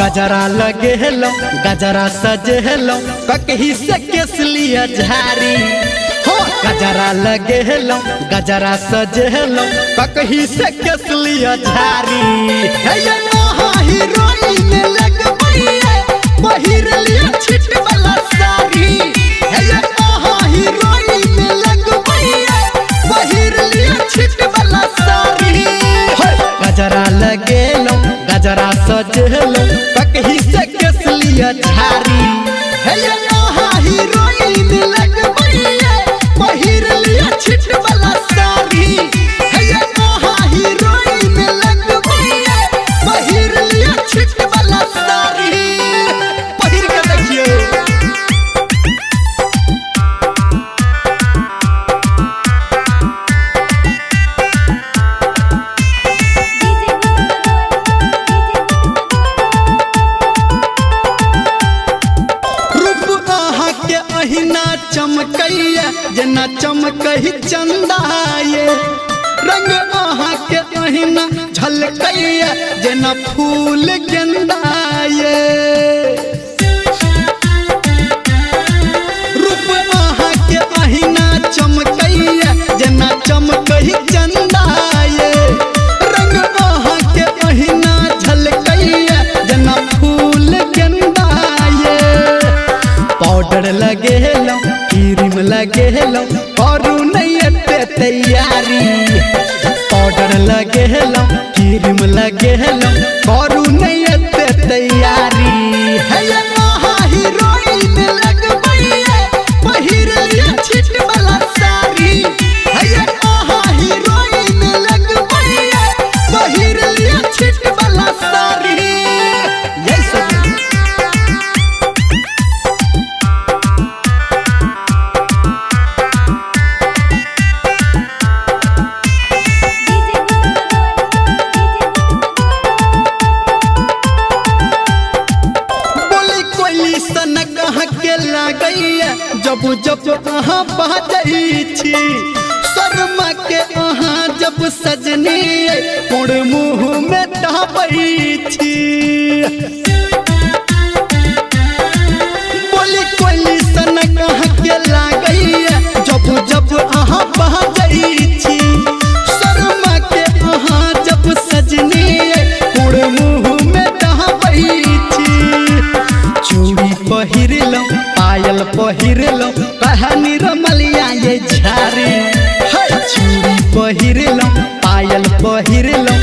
गजरा लगे हेलो गजरा सजे हेलो ककही से केस लिया झारी हो गजरा लगे हेलो गजरा सजे हेलो ककही से केस लिया झारी हीरोइन लगबैया पहिर लिया छिट वाला साड़ी हीरोइन लगबैया पहिर लिया छिट वाला साड़ी गजरा लगे लो गजरा सजेलो ककही से केस लिया झारी हीरोइन लगबैया पहिर लिया छिट वाला साड़ी हीरोइन लगबैया पहिर लिया छिट वाला साड़ी पहिर के देखियो अहिना चमकैया जना चमकही चंदाए रंग आहा के अहिना झलकैया जना फूल गेंदाए रूप आहा के अहिना चमकैया जना चमकही चंदाए रंग आहा के अहिना झलकैया जना फूल गेंदाए पाउडर लगे हेलो क्रीम लगे हेलो करू नहीं एते तैयारी पाउडर लगे हेलो क्रीम लगे हेलो करू नहीं एते तैयारी हीरोइन लगबैया पहिर लिया छिट वाला साड़ी हीरोइन लगबैया पहिर लिया छिट वाला साड़ी यही सब के लागैया जब जब अहाँ बाजै छी शर्मा के अहाँ जब सजनी कोड़ मुँह में दबै छी बोली कोली सनक अहाँ के लागैया जब जब अहाँ बाजै छी शर्मा के अहाँ जब सजनी कोड़ मुँह में दबै छी चूड़ी पहिर लो पायल पहिर लो कहानी रमलिया ये झारी चूड़ी पहिर लो पायल पहिर लो